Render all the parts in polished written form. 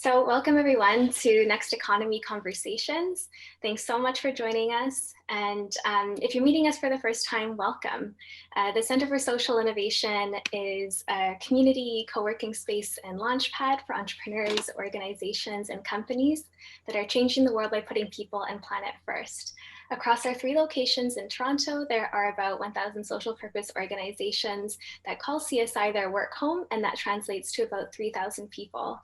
So welcome everyone to Next Economy Conversations. Thanks so much for joining us. And if you're meeting us for the first time, welcome. The Center for Social Innovation is a community co-working space and launchpad for entrepreneurs, organizations, and companies that are changing the world by putting people and planet first. Across our 3 locations in Toronto, there are about 1,000 social purpose organizations that call CSI their work home, and that translates to about 3,000 people.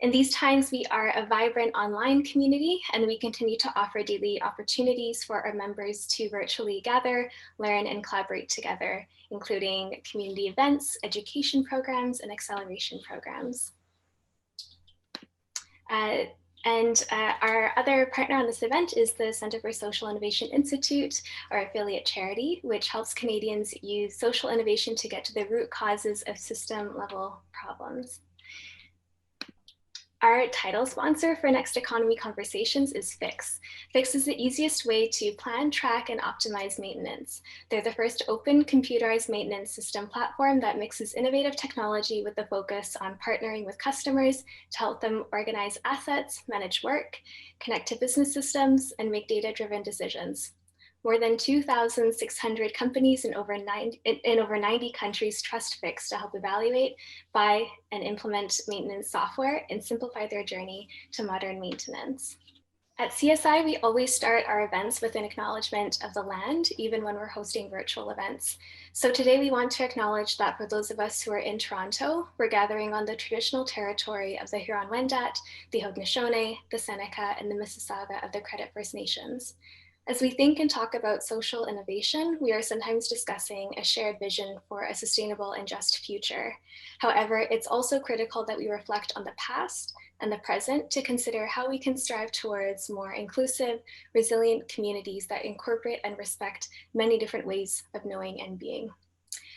In these times, we are a vibrant online community, and we continue to offer daily opportunities for our members to virtually gather, learn, and collaborate together, including community events, education programs, and acceleration programs. Our other partner on this event is the Center for Social Innovation Institute, our affiliate charity, which helps Canadians use social innovation to get to the root causes of system-level problems. Our title sponsor for Next Economy Conversations is Fiix. Fiix is the easiest way to plan, track, and optimize maintenance. They're the first open computerized maintenance system platform that mixes innovative technology with the focus on partnering with customers to help them organize assets, manage work, connect to business systems, and make data-driven decisions. More than 2,600 companies in over 90 countries trust Fiix to help evaluate, buy, and implement maintenance software and simplify their journey to modern maintenance. At CSI, we always start our events with an acknowledgement of the land, even when we're hosting virtual events. So today we want to acknowledge that for those of us who are in Toronto, we're gathering on the traditional territory of the Huron-Wendat, the Haudenosaunee, the Seneca, and the Mississauga of the Credit First Nations. As we think and talk about social innovation, we are sometimes discussing a shared vision for a sustainable and just future. However, it's also critical that we reflect on the past and the present to consider how we can strive towards more inclusive, resilient communities that incorporate and respect many different ways of knowing and being.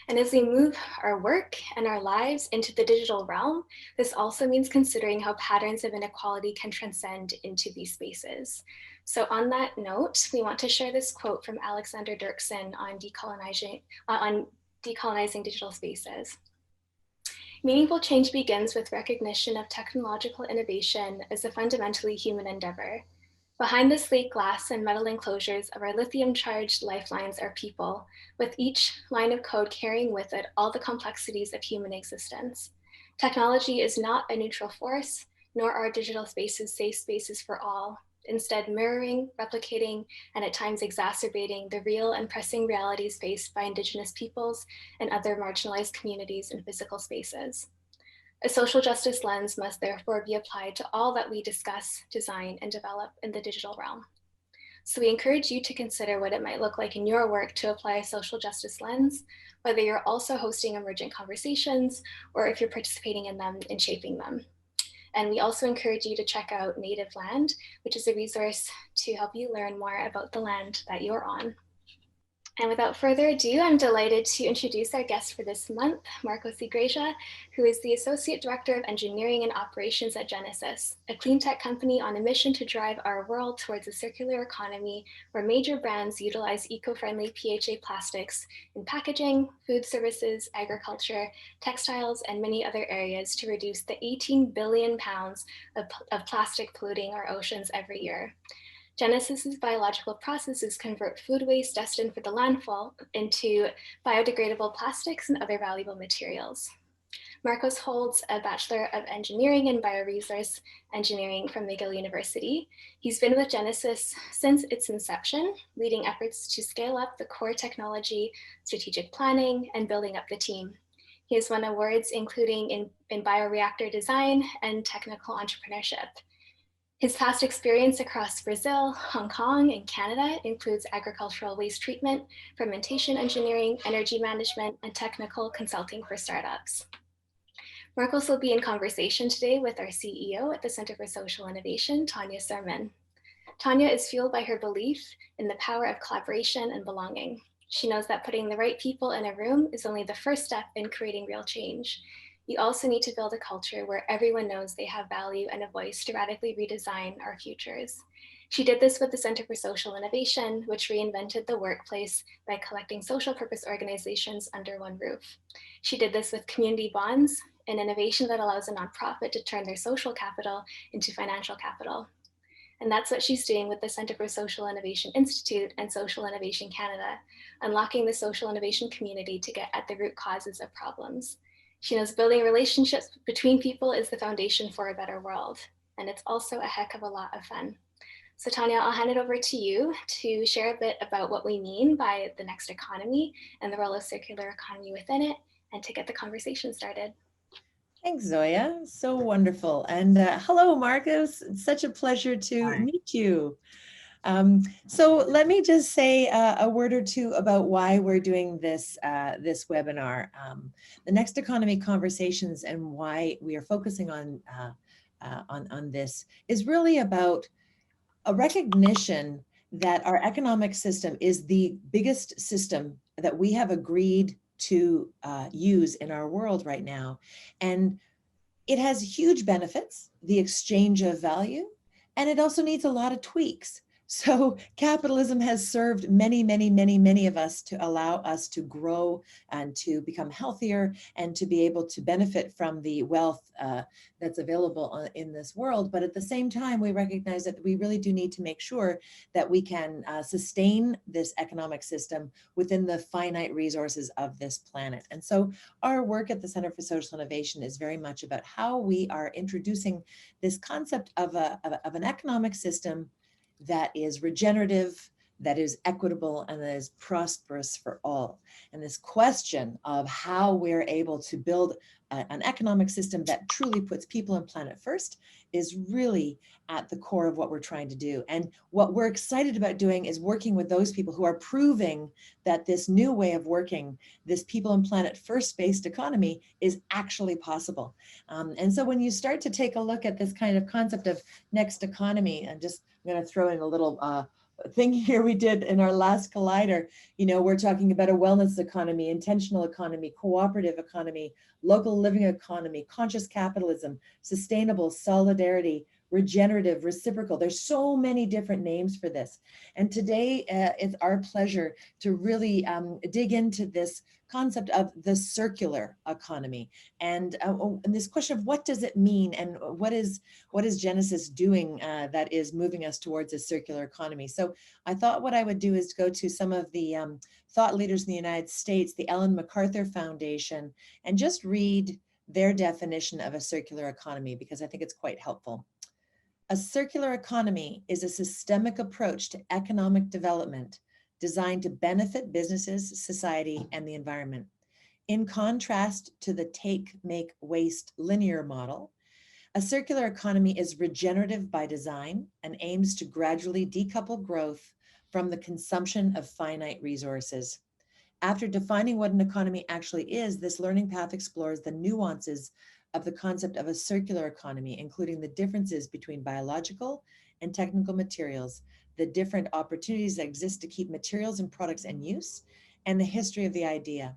And as we move our work and our lives into the digital realm, this also means considering how patterns of inequality can transcend into these spaces. So on that note, we want to share this quote from Alexander Dirksen on decolonizing digital spaces. Meaningful change begins with recognition of technological innovation as a fundamentally human endeavor. Behind the sleek glass and metal enclosures of our lithium-charged lifelines are people, with each line of code carrying with it all the complexities of human existence. Technology is not a neutral force, nor are digital spaces safe spaces for all, instead mirroring, replicating, and at times exacerbating the real and pressing realities faced by Indigenous peoples and other marginalized communities in physical spaces. A social justice lens must therefore be applied to all that we discuss, design, and develop in the digital realm. So we encourage you to consider what it might look like in your work to apply a social justice lens, whether you're also hosting emergent conversations or if you're participating in them and shaping them. And we also encourage you to check out Native Land, which is a resource to help you learn more about the land that you're on. And without further ado, I'm delighted to introduce our guest for this month, Marcos Igreja, who is the Associate Director of Engineering and Operations at Genecis, a clean tech company on a mission to drive our world towards a circular economy where major brands utilize eco-friendly PHA plastics in packaging, food services, agriculture, textiles, and many other areas to reduce the 18 billion pounds of plastic polluting our oceans every year. Genecis's biological processes convert food waste destined for the landfill into biodegradable plastics and other valuable materials. Marcos holds a Bachelor of Engineering in Bioresource Engineering from McGill University. He's been with Genecis since its inception, leading efforts to scale up the core technology, strategic planning, and building up the team. He has won awards including in bioreactor design and technical entrepreneurship. His past experience across Brazil, Hong Kong, and Canada includes agricultural waste treatment, fermentation engineering, energy management, and technical consulting for startups. Marcos will be in conversation today with our CEO at the Center for Social Innovation, Tonya Surman. Tonya is fueled by her belief in the power of collaboration and belonging. She knows that putting the right people in a room is only the first step in creating real change. We also need to build a culture where everyone knows they have value and a voice to radically redesign our futures. She did this with the Center for Social Innovation, which reinvented the workplace by collecting social purpose organizations under one roof. She did this with community bonds an innovation that allows a nonprofit to turn their social capital into financial capital. And that's what she's doing with the Center for Social Innovation Institute and Social Innovation Canada, unlocking the social innovation community to get at the root causes of problems. She knows building relationships between people is the foundation for a better world. And it's also a heck of a lot of fun. So Tonya, I'll hand it over to you to share a bit about what we mean by the next economy and the role of circular economy within it, and to get the conversation started. Thanks, Zoya. So wonderful. And hello, Marcus. It's such a pleasure to meet you. So let me just say a word or two about why we're doing this, this webinar. The Next Economy Conversations and why we are focusing on this is really about a recognition that our economic system is the biggest system that we have agreed to use in our world right now. And it has huge benefits, the exchange of value, and it also needs a lot of tweaks. So capitalism has served many, many, many, many of us to allow us to grow and to become healthier and to be able to benefit from the wealth that's available in this world. But at the same time, we recognize that we really do need to make sure that we can sustain this economic system within the finite resources of this planet. And so our work at the Center for Social Innovation is very much about how we are introducing this concept of an economic system that is regenerative, that is equitable, and that is prosperous for all. And this question of how we're able to build an economic system that truly puts people and planet first is really at the core of what we're trying to do. And what we're excited about doing is working with those people who are proving that this new way of working, this people and planet first based economy, is actually possible. And so when you start to take a look at this kind of concept of next economy, and just I'm going to throw in a little thing here we did in our last Collider. You know, we're talking about a wellness economy, intentional economy, cooperative economy, local living economy, conscious capitalism, sustainable, solidarity, regenerative, reciprocal. There's so many different names for this. And today it's our pleasure to really dig into this concept of the circular economy and this question of what does it mean and what is Genesis doing that is moving us towards a circular economy. So I thought what I would do is go to some of the thought leaders in the United States, the Ellen MacArthur Foundation, and just read their definition of a circular economy because I think it's quite helpful. A circular economy is a systemic approach to economic development designed to benefit businesses, society, and the environment. In contrast to the take, make, waste linear model, a circular economy is regenerative by design and aims to gradually decouple growth from the consumption of finite resources. After defining what an economy actually is, this learning path explores the nuances of the concept of a circular economy, including the differences between biological and technical materials, the different opportunities that exist to keep materials and products in use, and the history of the idea.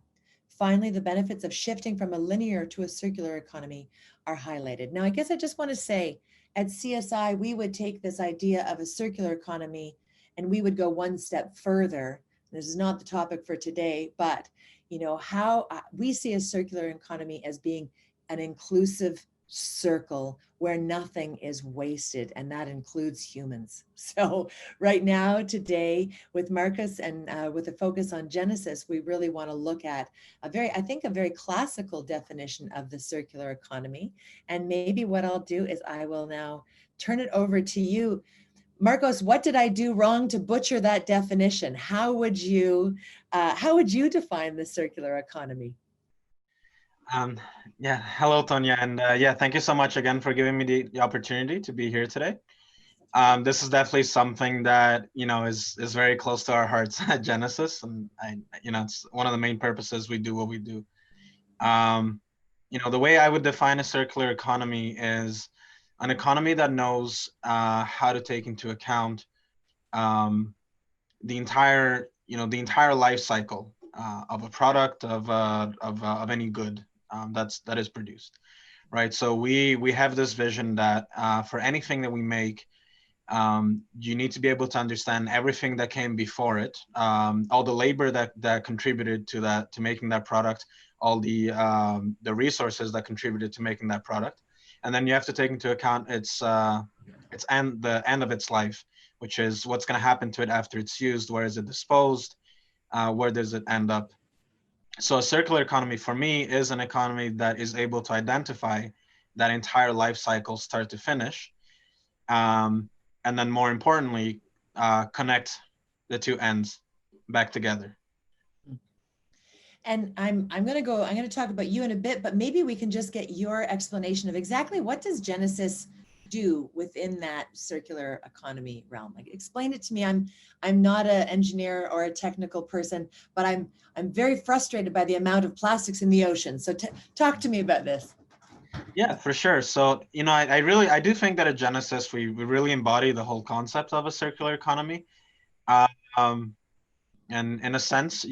Finally, the benefits of shifting from a linear to a circular economy are highlighted. Now, I guess I just want to say, at CSI, we would take this idea of a circular economy and we would go one step further. This is not the topic for today, but you know how we see a circular economy as being an inclusive circle where nothing is wasted, and that includes humans. So right now, today, with Marcus and with a focus on Genesis, we really want to look at a very classical definition of the circular economy. And maybe what I'll do is I will now turn it over to you. Marcos, what did I do wrong to butcher that definition? How would you define the circular economy? Yeah, hello, Tonya, and yeah, thank you so much again for giving me the opportunity to be here today. This is definitely something that is very close to our hearts at Genesis, and it's one of the main purposes we do what we do. The way I would define a circular economy is an economy that knows how to take into account the entire life cycle of a product of any good that is produced, right? So we have this vision that for anything that we make, You need to be able to understand everything that came before it, all the labor that contributed to that, to making that product, all the resources that contributed to making that product, and then you have to take into account the end of its life, which is what's going to happen to it after it's used. Where is it disposed? Where does it end up? So a circular economy for me is an economy that is able to identify that entire life cycle, start to finish. And then more importantly, connect the two ends back together. And I'm going to talk about you in a bit, but maybe we can just get your explanation of exactly what does Genecis do within that circular economy realm. Like, explain it to me. I'm not an engineer or a technical person, but I'm very frustrated by the amount of plastics in the ocean. So talk to me about this. Yeah, for sure. So, I do think that at Genecis, we really embody the whole concept of a circular economy. And in a sense,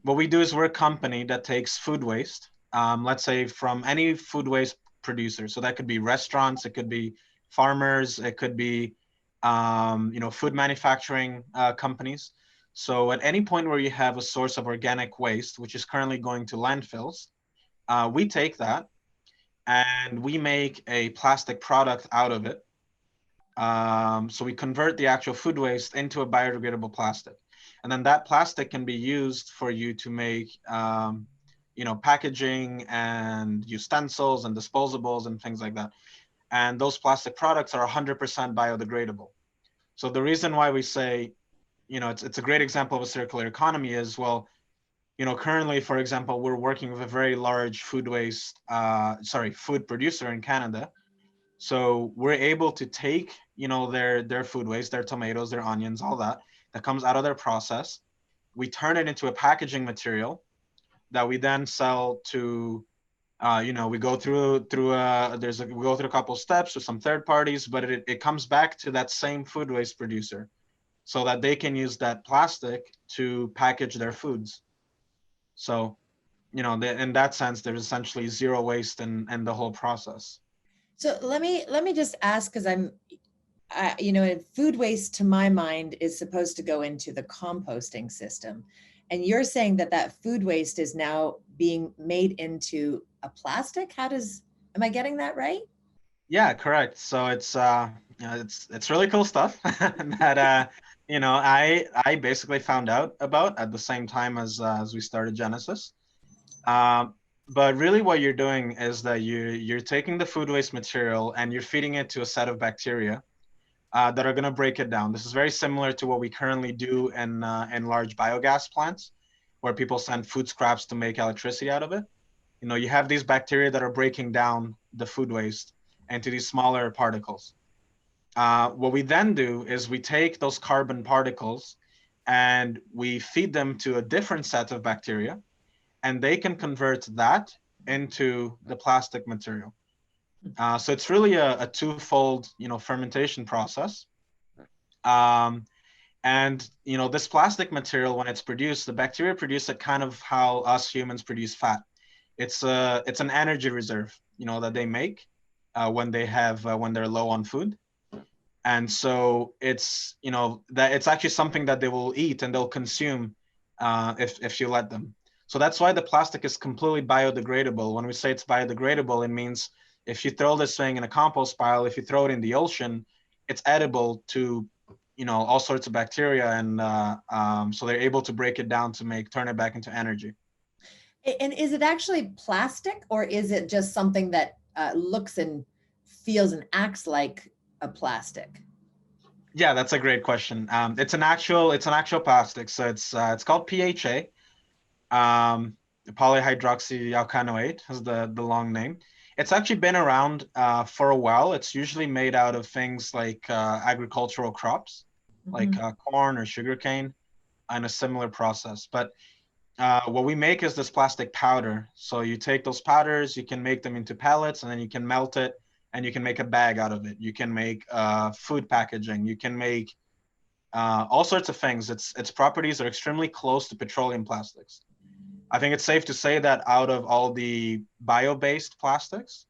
what we do is we're a company that takes food waste, let's say from any food waste producer. So that could be restaurants, it could be farmers, it could be, food manufacturing companies. So at any point where you have a source of organic waste, which is currently going to landfills, we take that and we make a plastic product out of it. So we convert the actual food waste into a biodegradable plastic. And then that plastic can be used for you to make, packaging and utensils and disposables and things like that. And those plastic products are 100% biodegradable. So the reason why we say, it's a great example of a circular economy is, well, currently, for example, we're working with a very large food producer in Canada. So we're able to take, their food waste, their tomatoes, their onions, all that comes out of their process. We turn it into a packaging material that we then sell to, we go through a couple steps with some third parties, but it comes back to that same food waste producer so that they can use that plastic to package their foods. So, in that sense, there's essentially zero waste in the whole process. So let me just ask, because food waste to my mind is supposed to go into the composting system. And you're saying that food waste is now being made into a plastic? Am I getting that right? Yeah, correct. So it's really cool stuff that I basically found out about at the same time as we started Genecis. But really what you're doing is that you're taking the food waste material and you're feeding it to a set of bacteria that are going to break it down. This is very similar to what we currently do in large biogas plants, where people send food scraps to make electricity out of it. You have these bacteria that are breaking down the food waste into these smaller particles. What we then do is we take those carbon particles and we feed them to a different set of bacteria, and they can convert that into the plastic material. So it's really a twofold, fermentation process. And this plastic material, when it's produced, the bacteria produce it kind of how us humans produce fat. It's an energy reserve, that they make when they're low on food. And so it's, that it's actually something that they will eat and they'll consume if you let them. So that's why the plastic is completely biodegradable. When we say it's biodegradable, it means if you throw this thing in a compost pile, if you throw it in the ocean, it's edible to, all sorts of bacteria. And so they're able to break it down to turn it back into energy. And is it actually plastic, or is it just something that looks and feels and acts like a plastic? Yeah, that's a great question. It's an actual plastic. So it's called PHA. Polyhydroxyalkanoate is the long name. It's actually been around for a while. It's usually made out of things like agricultural crops, like corn or sugarcane, and a similar process. But what we make is this plastic powder. So you take those powders, you can make them into pellets, and then you can melt it, and you can make a bag out of it. You can make food packaging. You can make all sorts of things. Its properties are extremely close to petroleum plastics. I think it's safe to say that out of all the bio-based plastics,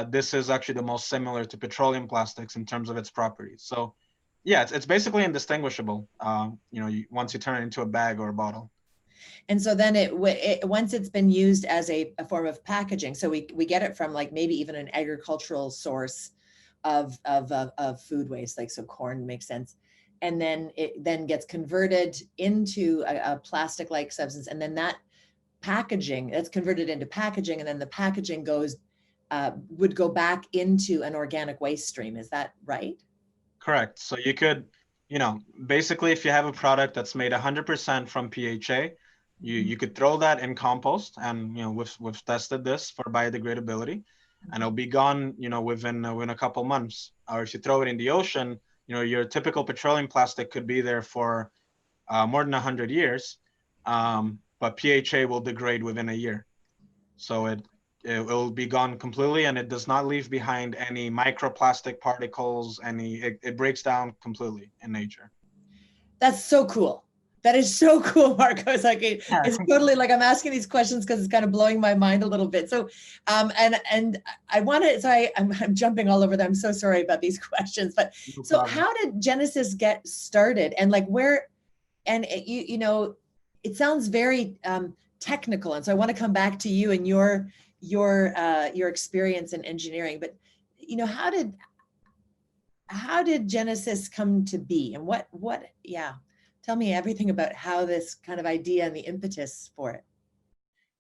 this is actually the most similar to petroleum plastics in terms of its properties. So yeah, it's basically indistinguishable, once you turn it into a bag or a bottle. And so then once it's been used as a form of packaging, so we get it from like maybe even an agricultural source of food waste, like so corn makes sense. And then it then gets converted into a plastic-like substance. And then that packaging, that's converted into packaging. And then the packaging would go back into an organic waste stream. Is that right? Correct. So you could, basically if you have a product that's made 100% from PHA, you could throw that in compost, and we've tested this for biodegradability, and it'll be gone within a couple months. Or if you throw it in the ocean, your typical petroleum plastic could be there for more than 100 years, but PHA will degrade within a year. So it will be gone completely, and it does not leave behind any microplastic particles. It breaks down completely in nature. That's so cool. That is so cool, Marcos. Like it's totally like I'm asking these questions because it's kind of blowing my mind a little bit. So, and I want to. So I'm jumping all over them. I'm so sorry about these questions. But No so, problem. how did Genecis get started? And like where? And it sounds very technical. And so I want to come back to you and your experience in engineering. But how did Genecis come to be, and what? Yeah. Tell me everything about how this kind of idea and the impetus for it.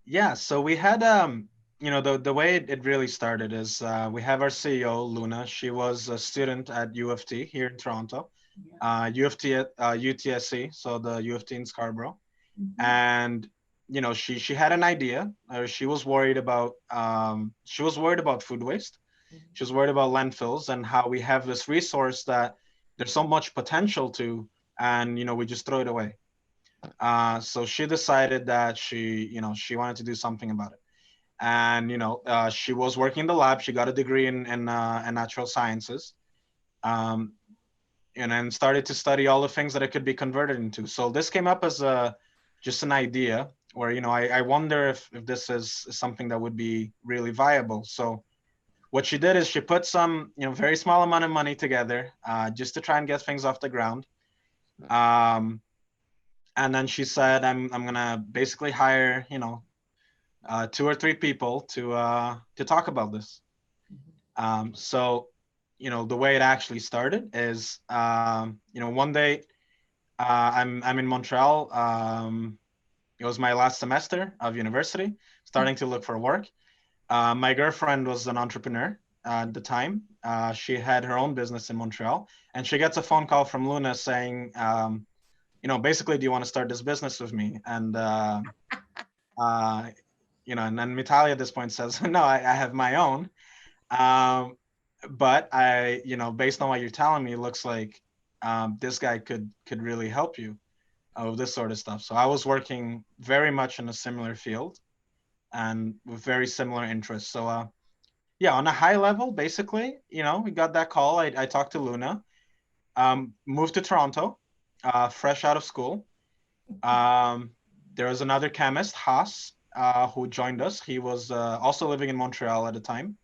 Yeah, so we had, the way it really started is we have our CEO, Luna. She was a student at U of T here in Toronto, U of T at UTSC, so the U of T in Scarborough. Mm-hmm. And, she had an idea. She was worried about food waste. Mm-hmm. She was worried about landfills and how we have this resource that there's so much potential to, and we just throw it away. So she decided that she wanted to do something about it, and she was working in the lab. She got a degree in natural sciences, and then started to study all the things that it could be converted into. So this came up as just an idea where I wonder if this is something that would be really viable. So what she did is she put some very small amount of money together just to try and get things off the ground. And then she said, I'm gonna basically hire 2 or 3 people to talk about this. So the way it actually started is one day I'm in Montreal. It was my last semester of university, starting to look for work. My girlfriend was an entrepreneur at the time. She had her own business in Montreal, and she gets a phone call from Luna saying, basically, do you want to start this business with me? And, and then Mitali at this point says, no, I have my own. But based on what you're telling me, it looks like this guy could really help you with this sort of stuff. So I was working very much in a similar field and with very similar interests. So, on a high level, basically, we got that call. I talked to Luna, moved to Toronto. Fresh out of school. There was another chemist, Haas, who joined us. He was also living in Montreal at the time.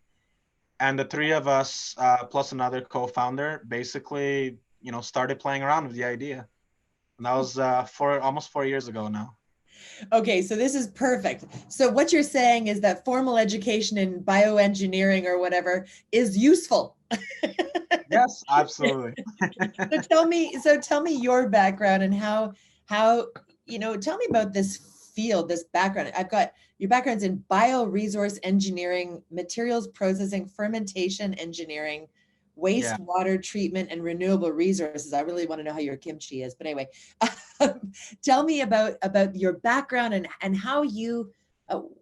And the 3 of us, plus another co-founder, basically, started playing around with the idea. And that was almost 4 years ago now. Okay, so this is perfect. So what you're saying is that formal education in bioengineering or whatever is useful. Yes, absolutely. So tell me your background and how tell me about this field, this background. I've got your background's in bioresource engineering, materials processing, fermentation engineering, wastewater treatment, and renewable resources. I really want to know how your kimchi is, but anyway, tell me about your background and how you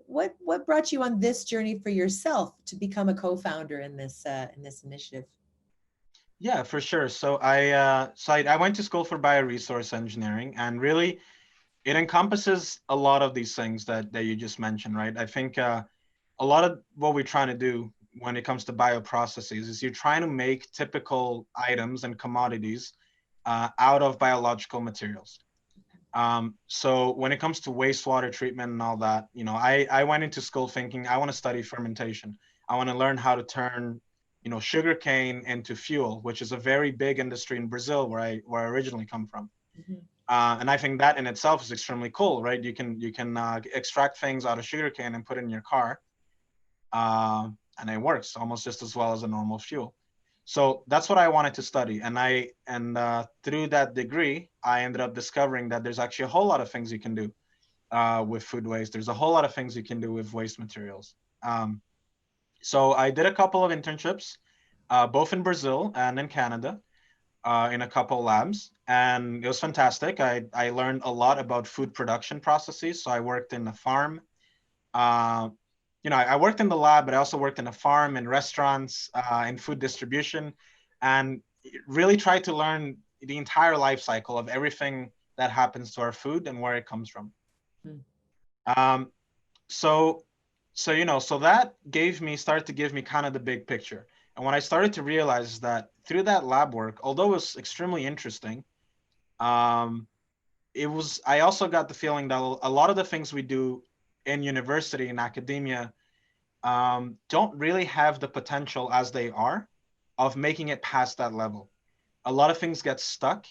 what brought you on this journey for yourself to become a co-founder in this initiative. Yeah, for sure. So I went to school for bioresource engineering, and really it encompasses a lot of these things that you just mentioned, right? I think a lot of what we're trying to do when it comes to bioprocesses is you're trying to make typical items and commodities out of biological materials. So when it comes to wastewater treatment and all that, I went into school thinking I want to study fermentation. I want to learn how to turn, sugarcane into fuel, which is a very big industry in Brazil, where I originally come from. Mhm. And I think that in itself is extremely cool, right? You can extract things out of sugarcane and put it in your car, and it works almost just as well as a normal fuel. So that's what I wanted to study, and through that degree, I ended up discovering that there's actually a whole lot of things you can do with food waste. There's a whole lot of things you can do with waste materials. So I did a couple of internships, both in Brazil and in Canada, in a couple labs, and it was fantastic. I learned a lot about food production processes. So I worked in a farm. Uh, I worked in the lab, but I also worked in a farm, in restaurants, in food distribution, and really tried to learn the entire life cycle of everything that happens to our food and where it comes from. Hmm. Um, so so that started to give me kind of the big picture. And what I started to realize is that through that lab work, although it was extremely interesting, um, I also got the feeling that a lot of the things we do in university and academia don't really have the potential as they are of making it past that level. A lot of things get stuck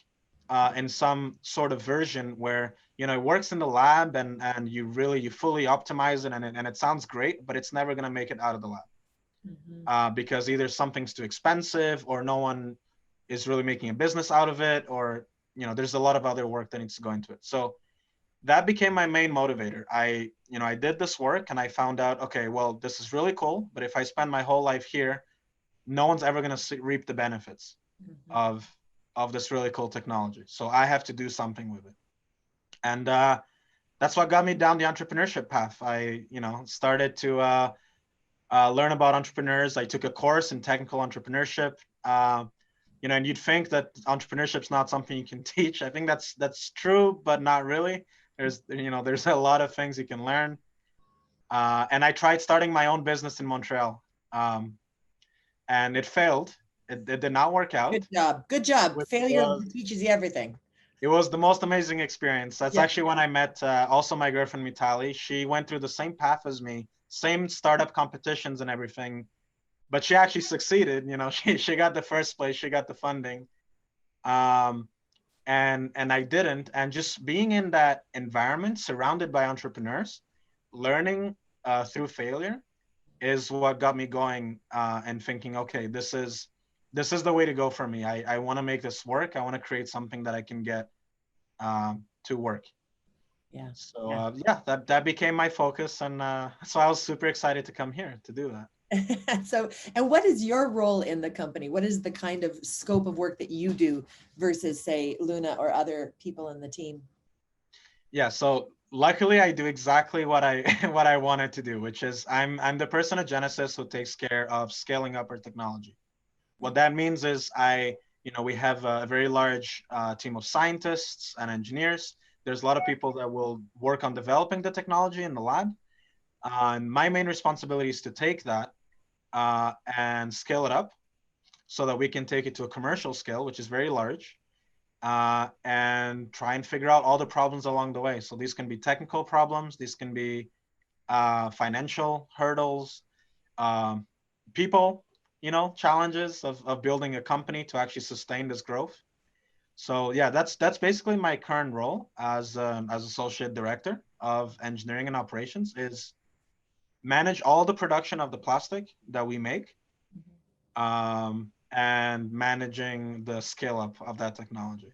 in some sort of version where it works in the lab, and you fully optimize it, and it sounds great, but it's never going to make it out of the lab because either something's too expensive, or no one is really making a business out of it, or there's a lot of other work that needs to go into it. So that became my main motivator. I did this work, and I found out, okay, well, this is really cool, but if I spend my whole life here, no one's ever going to reap the benefits of this really cool technology. So I have to do something with it. And that's what got me down the entrepreneurship path. I started to learn about entrepreneurs. I took a course in technical entrepreneurship. And you'd think that entrepreneurship's not something you can teach. I think that's true, but not really. There's a lot of things you can learn. And I tried starting my own business in Montreal, and it failed. It did not work out. Good job. Good job. Failure teaches you everything. It was the most amazing experience. That's Yeah. actually when I met also my girlfriend, Mitali. She went through the same path as me, same startup competitions and everything, but she actually succeeded. She got the first place, she got the funding, and I didn't. And just being in that environment, surrounded by entrepreneurs, learning through failure, is what got me going and thinking, okay, this is the way to go for me. I want to make this work. I want to create something that I can get to work. Yeah. So that became my focus, and so I was super excited to come here to do that. So, and what is your role in the company? What is the kind of scope of work that you do versus, say, Luna or other people in the team? Yeah, so luckily I do exactly what I what I wanted to do, which is I'm the person at Genecis who takes care of scaling up our technology. What that means is we have a very large team of scientists and engineers. There's a lot of people that will work on developing the technology in the lab. And my main responsibility is to take that and scale it up so that we can take it to a commercial scale, which is very large, and try and figure out all the problems along the way. So these can be technical problems, these can be financial hurdles, people, challenges of building a company to actually sustain this growth. So yeah, that's basically my current role as associate director of engineering and operations, is manage all the production of the plastic that we make, and managing the scale up of that technology.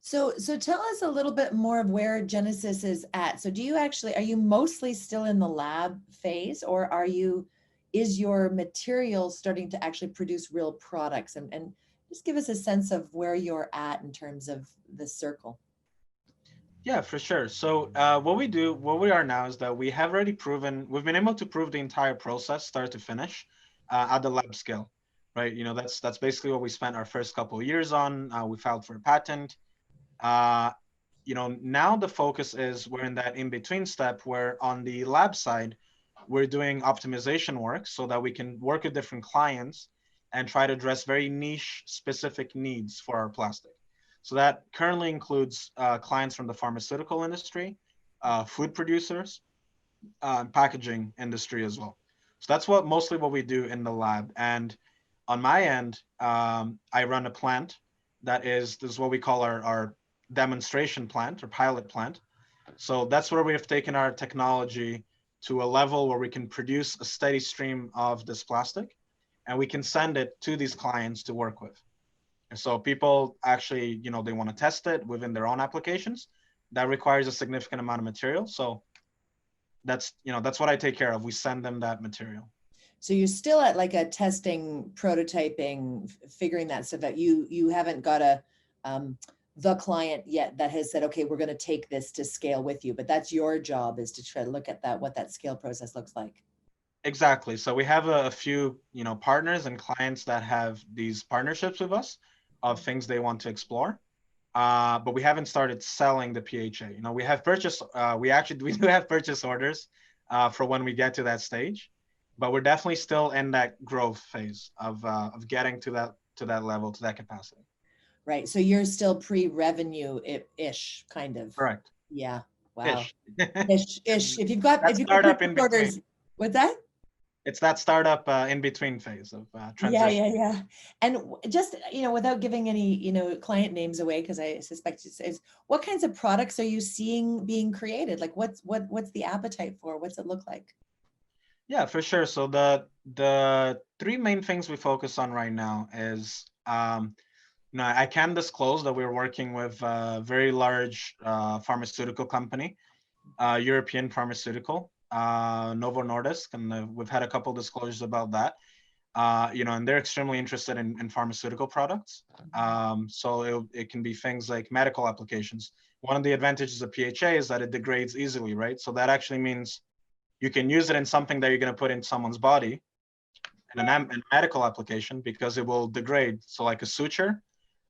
So tell us a little bit more of where Genecis is at. So are you mostly still in the lab phase, or is your material starting to actually produce real products? And just give us a sense of where you're at in terms of the circle. Yeah, for sure. So what we are now is that we've been able to prove the entire process, start to finish, at the lab scale, right? That's basically what we spent our first couple of years on. We filed for a patent. Now the focus is we're in that in-between step where on the lab side, we're doing optimization work so that we can work with different clients and try to address very niche specific needs for our plastic. So that currently includes clients from the pharmaceutical industry, food producers, packaging industry as well. So that's what mostly what we do in the lab. And on my end, I run a plant this is what we call our demonstration plant or pilot plant. So that's where we have taken our technology to a level where we can produce a steady stream of this plastic, and we can send it to these clients to work with. And so people actually, they want to test it within their own applications. That requires a significant amount of material. So that's what I take care of. We send them that material. So you're still at like a testing, prototyping, figuring that stuff out. You haven't got the client yet that has said, okay, we're going to take this to scale with you, but that's your job, is to try to look at that, what that scale process looks like. Exactly. So we have a few, partners and clients that have these partnerships with us of things they want to explore. But we haven't started selling the PHA. We have we do have purchase orders for when we get to that stage, but we're definitely still in that growth phase of getting to that level, to that capacity. Right. So you're still pre-revenue-ish, kind of. Correct. Yeah. Wow. Ish. Ish. If you've got startup in between. orders, what's that? It's that startup in between phase of transition. Yeah. And just, without giving any, client names away, because I suspect it's, what kinds of products are you seeing being created? Like what's the appetite for? What's it look like? Yeah, for sure. So the three main things we focus on right now is, I can disclose that we're working with a very large pharmaceutical company, European pharmaceutical, Novo Nordisk, and we've had a couple disclosures about that. And they're extremely interested in pharmaceutical products. So it can be things like medical applications. One of the advantages of PHA is that it degrades easily, right? So that actually means you can use it in something that you're going to put in someone's body, in a medical application, because it will degrade. So like a suture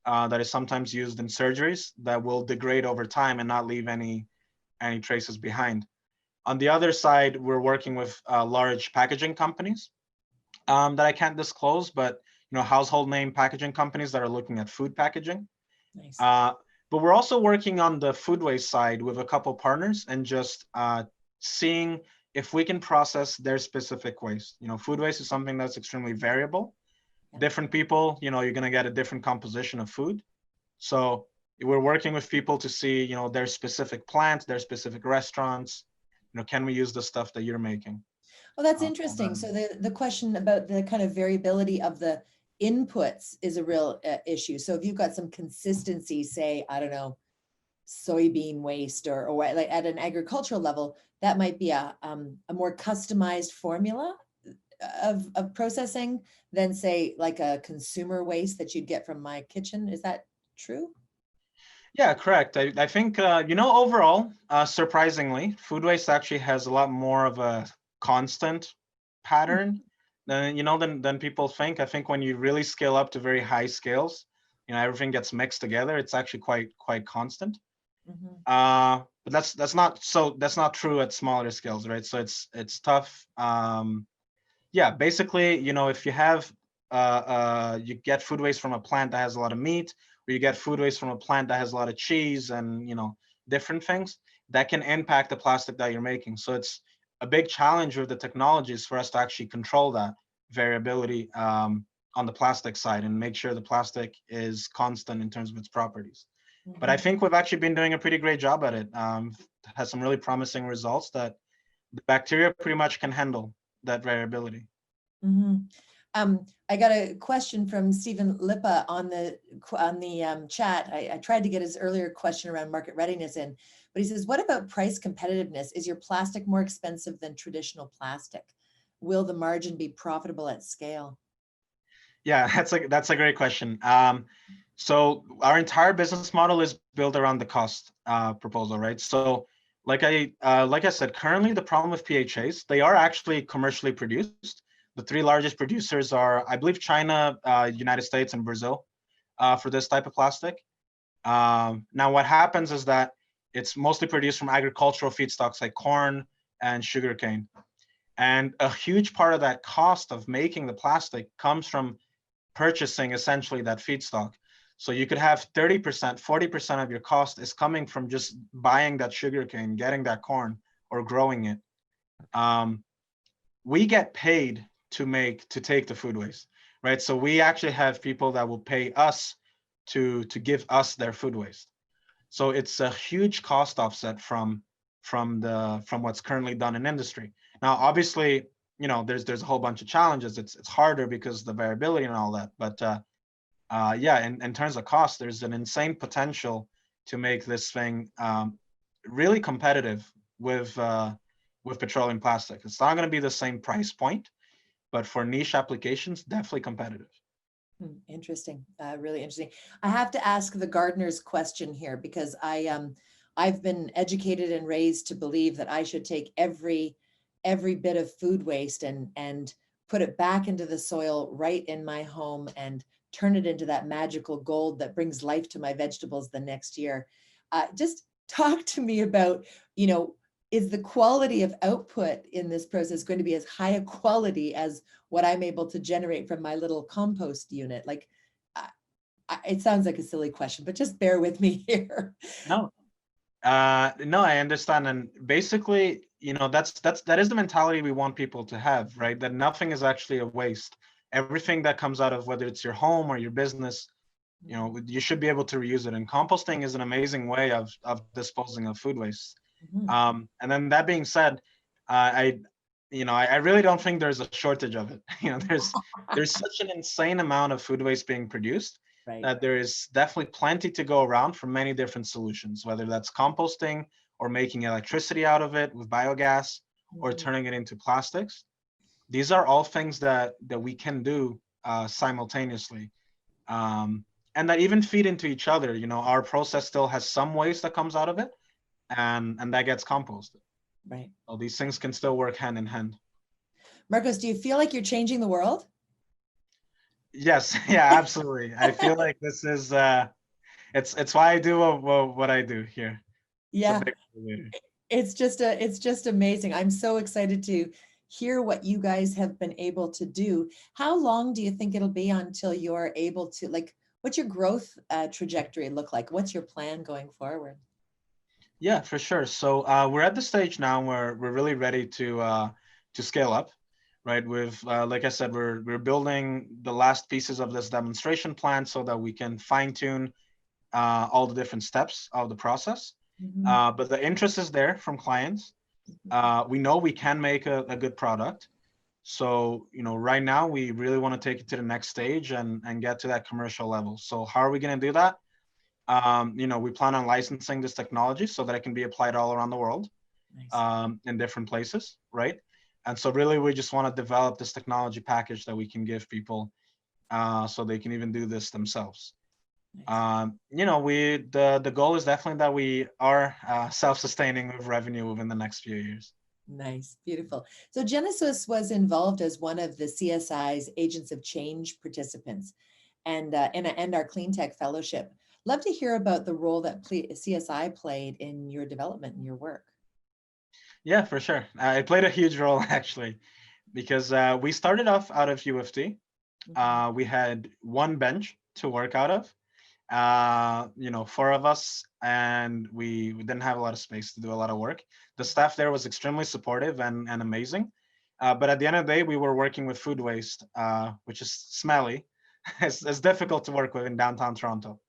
that is sometimes used in surgeries that will degrade over time and not leave any traces behind. On the other side, we're working with large packaging companies that I can't disclose, but household name packaging companies that are looking at food packaging. Nice. But we're also working on the food waste side with a couple partners and just seeing if we can process their specific waste. Food waste is something that's extremely variable. Yeah. Different people, you're going to get a different composition of food. So we're working with people to see, their specific plants, their specific restaurants. Can we use the stuff that you're making? Well, that's interesting. So the question about the kind of variability of the inputs is a real issue. So if you've got some consistency, say, I don't know, soybean waste or like at an agricultural level, that might be a more customized formula of processing than, say, like a consumer waste that you'd get from my kitchen. Is that true? Yeah, correct. I think, overall, surprisingly, food waste actually has a lot more of a constant pattern than people think. I think when you really scale up to very high scales, everything gets mixed together. It's actually quite constant. Mm-hmm. But that's not true at smaller scales, right? So it's tough. Yeah, basically, if you have you get food waste from a plant that has a lot of meat, or you get food waste from a plant that has a lot of cheese and different things, that can impact the plastic that you're making. So it's a big challenge with the technologies for us to actually control that variability on the plastic side and make sure the plastic is constant in terms of its properties. Mm-hmm. But I think we've actually been doing a pretty great job at it. Has some really promising results that the bacteria pretty much can handle that variability. Mm-hmm. I got a question from Stephen Lippa on the chat. I tried to get his earlier question around market readiness in, but he says, what about price competitiveness? Is your plastic more expensive than traditional plastic? Will the margin be profitable at scale? Yeah, that's a great question. So our entire business model is built around the cost proposal, right? So like I said, currently the problem with PHAs, they are actually commercially produced. The three largest producers are, I believe, China, United States, and Brazil for this type of plastic. Now, what happens is that it's mostly produced from agricultural feedstocks like corn and sugarcane. And a huge part of that cost of making the plastic comes from purchasing essentially that feedstock. So you could have 30%, 40% of your cost is coming from just buying that sugarcane, getting that corn, or growing it. we get paid to take the food waste, right? So we actually have people that will pay us to give us their food waste. So it's a huge cost offset from what's currently done in industry. Now, obviously, there's a whole bunch of challenges. It's harder because of the variability and all that. But yeah, in terms of cost, there's an insane potential to make this thing really competitive with petroleum plastic. It's not going to be the same price point, but for niche applications, definitely competitive. Interesting, really interesting. I have to ask the gardener's question here because I've been educated and raised to believe that I should take every bit of food waste and put it back into the soil right in my home and turn it into that magical gold that brings life to my vegetables the next year. Just talk to me about, is the quality of output in this process going to be as high a quality as what I'm able to generate from my little compost unit? Like, it sounds like a silly question, but just bear with me here. No, no, I understand. And basically, that is the mentality we want people to have, right? That nothing is actually a waste. Everything that comes out of, whether it's your home or your business, you should be able to reuse it. And composting is an amazing way of disposing of food waste. And then that being said, I really don't think there's a shortage of it. There's such an insane amount of food waste being produced, right, that there is definitely plenty to go around for many different solutions, whether that's composting or making electricity out of it with biogas or turning it into plastics. These are all things that we can do simultaneously. And that even feed into each other. Our process still has some waste that comes out of it, and that gets composted. Right. So these things can still work hand in hand. Marcos, do you feel like you're changing the world? Yes, yeah, absolutely. I feel like this is it's why I do what I do here. Yeah, it's just amazing. I'm so excited to hear what you guys have been able to do. How long do you think it'll be until you're able to, what's your growth trajectory look like? What's your plan going forward? Yeah, for sure. So we're at the stage now where we're really ready to scale up, right? With like I said, we're building the last pieces of this demonstration plan so that we can fine tune all the different steps of the process. But the interest is there from clients. We know we can make a good product. So, right now we really want to take it to the next stage and get to that commercial level. So how are we going to do that? We plan on licensing this technology so that it can be applied all around the world. Nice. In different places, right? And so really we just want to develop this technology package that we can give people so they can even do this themselves. Nice. The goal is definitely that we are self-sustaining with revenue within the next few years. Nice, beautiful. So Genesis was involved as one of the CSI's Agents of Change participants and our Clean Tech Fellowship. Love to hear about the role that CSI played in your development and your work. Yeah, for sure. It played a huge role actually, because we started off out of U of T. We had one bench to work out of, 4 of us, and we didn't have a lot of space to do a lot of work. The staff there was extremely supportive and amazing. But at the end of the day, we were working with food waste, which is smelly. It's difficult to work with in downtown Toronto.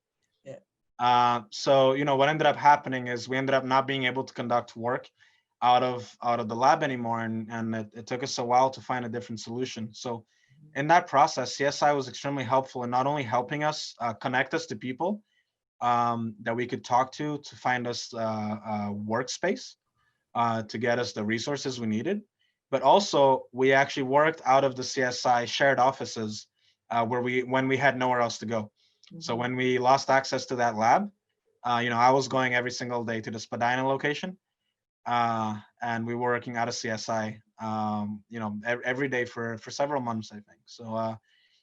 So, what ended up happening is we ended up not being able to conduct work out of the lab anymore. And it took us a while to find a different solution. So in that process, CSI was extremely helpful in not only helping us connect us to people that we could talk to find us a workspace to get us the resources we needed, but also we actually worked out of the CSI shared offices when we had nowhere else to go. So when we lost access to that lab, I was going every single day to the Spadina location, and we were working out of CSI, every day for several months, I think. So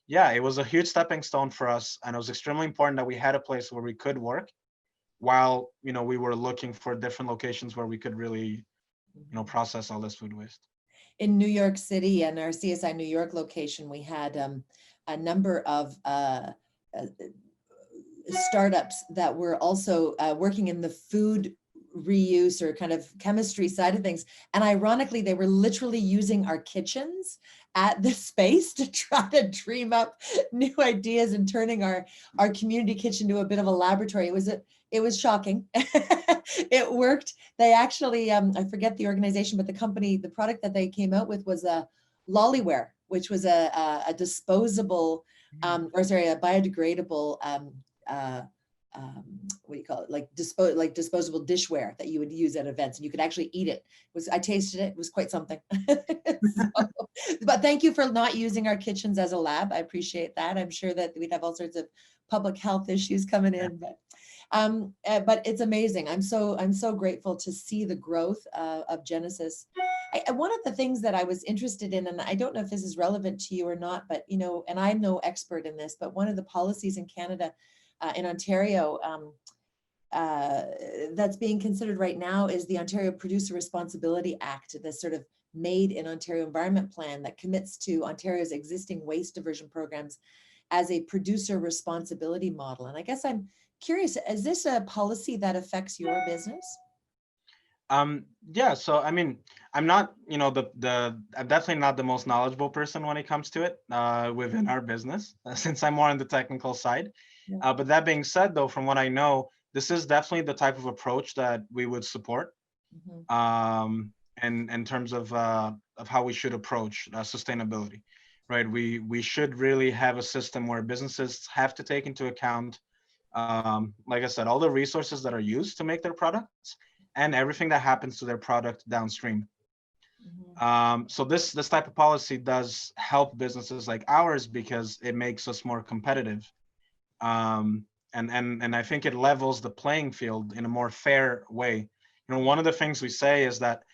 yeah, it was a huge stepping stone for us, and it was extremely important that we had a place where we could work while we were looking for different locations where we could really process all this food waste. In New York City and our CSI New York location, we had a number of startups that were also working in the food reuse or kind of chemistry side of things. And ironically, they were literally using our kitchens at the space to try to dream up new ideas and turning our community kitchen to a bit of a laboratory. It was shocking. It worked. They actually, I forget the organization, but the product that they came out with was a Lollyware, which was a disposable, a biodegradable, what do you call it? Like disposable dishware that you would use at events, and you could actually eat it. I tasted it. It was quite something. But thank you for not using our kitchens as a lab. I appreciate that. I'm sure that we'd have all sorts of public health issues coming in, but it's amazing. I'm so grateful to see the growth of Genecis. One of the things that I was interested in, and I don't know if this is relevant to you or not, but and I'm no expert in this, but one of the policies in Canada, in Ontario, that's being considered right now is the Ontario Producer Responsibility Act, this sort of Made in Ontario Environment Plan that commits to Ontario's existing waste diversion programs as a producer responsibility model. And I guess I'm curious, is this a policy that affects your business? Yeah, so I mean, I'm not, I'm definitely not the most knowledgeable person when it comes to it within our business, since I'm more on the technical side. Yeah. But that being said, though, from what I know, this is definitely the type of approach that we would support. And in terms of how we should approach sustainability, right? We should really have a system where businesses have to take into account, like I said, all the resources that are used to make their products and everything that happens to their product downstream. So this type of policy does help businesses like ours because it makes us more competitive. And I think it levels the playing field in a more fair way. One of the things we say is that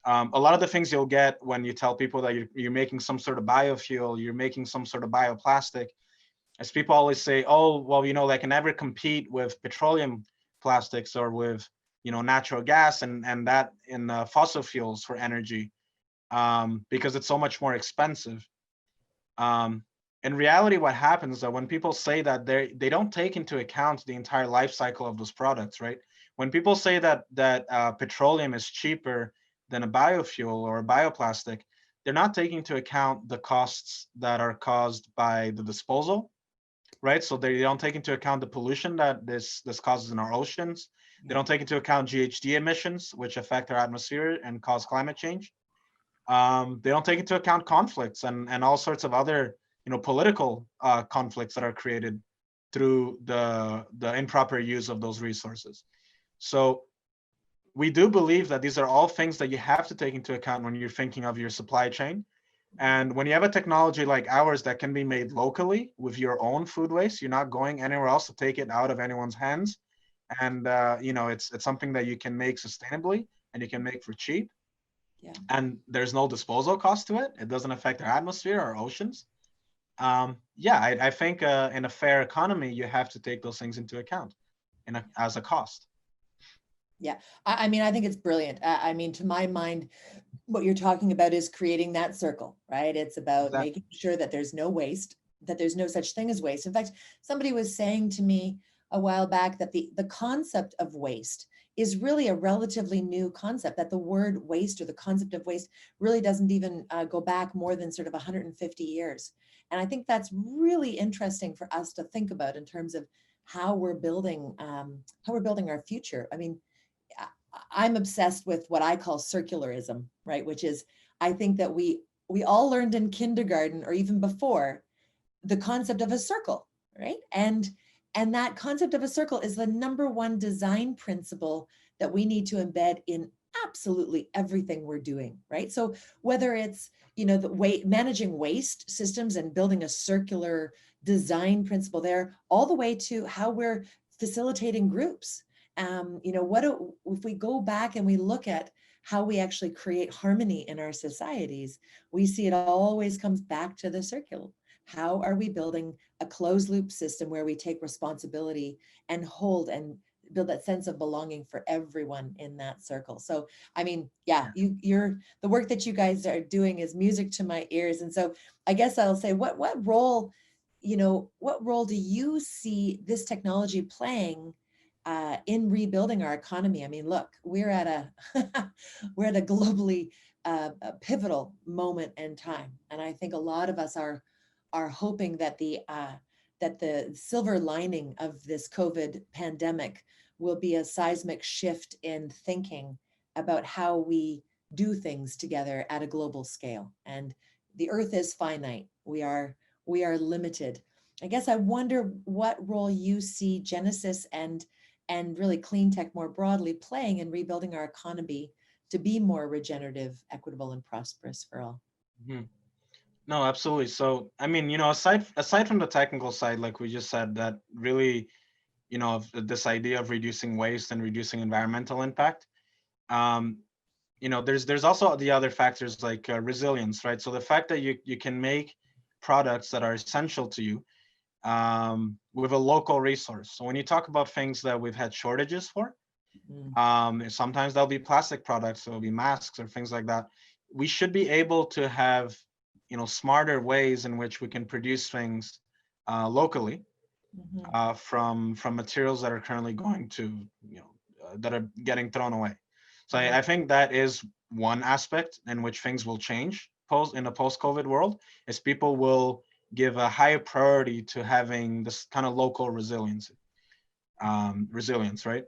a lot of the things you'll get when you tell people that you're making some sort of biofuel, you're making some sort of bioplastic, as people always say, oh, well, they can never compete with petroleum plastics or with, natural gas and that in fossil fuels for energy, because it's so much more expensive. In reality, what happens is that when people say that, they don't take into account the entire life cycle of those products, right? When people say that petroleum is cheaper than a biofuel or a bioplastic, they're not taking into account the costs that are caused by the disposal, right? So they don't take into account the pollution that this causes in our oceans. They don't take into account GHG emissions, which affect our atmosphere and cause climate change. They don't take into account conflicts and all sorts of other, political conflicts that are created through the improper use of those resources. So we do believe that these are all things that you have to take into account when you're thinking of your supply chain. And when you have a technology like ours that can be made locally with your own food waste, you're not going anywhere else to take it out of anyone's hands. And it's something that you can make sustainably and you can make for cheap. Yeah. And there's no disposal cost to it. It doesn't affect our atmosphere or oceans. I think in a fair economy, you have to take those things into account as a cost. Yeah, I mean, I think it's brilliant. I mean, to my mind, what you're talking about is creating that circle, right? It's about making sure that there's no waste, that there's no such thing as waste. In fact, somebody was saying to me a while back that the concept of waste is really a relatively new concept, that the word waste or the concept of waste really doesn't even go back more than sort of 150 years. And I think that's really interesting for us to think about in terms of how we're building our future. I mean, I'm obsessed with what I call circularism, right? Which is, I think that we all learned in kindergarten or even before the concept of a circle, right? And that concept of a circle is the number one design principle that we need to embed in absolutely everything we're doing, right? So whether it's, managing waste systems and building a circular design principle there, all the way to how we're facilitating groups. If we go back and we look at how we actually create harmony in our societies, we see it always comes back to the circle. How are we building a closed loop system where we take responsibility and hold and build that sense of belonging for everyone in that circle? So, I mean, yeah, the work that you guys are doing is music to my ears. And so I guess I'll say, what role do you see this technology playing in rebuilding our economy. I mean, look, we're at a we're at a globally a pivotal moment in time, and I think a lot of us are hoping that the silver lining of this COVID pandemic will be a seismic shift in thinking about how we do things together at a global scale. And the earth is finite. We are limited. I guess I wonder what role you see Genesis and really clean tech more broadly playing in rebuilding our economy to be more regenerative, equitable, and prosperous for all. Mhm. No, absolutely. So, I mean, aside from the technical side, like we just said, that really, this idea of reducing waste and reducing environmental impact, um, there's also the other factors like resilience, right? So the fact that you can make products that are essential to you with a local resource. So when you talk about things that we've had shortages for, sometimes there'll be plastic products, there'll be masks or things like that. We should be able to have, smarter ways in which we can produce things locally from materials that are currently going to, that are getting thrown away. So I think that is one aspect in which things will change in a post-COVID world, is people will give a higher priority to having this kind of local resilience, right?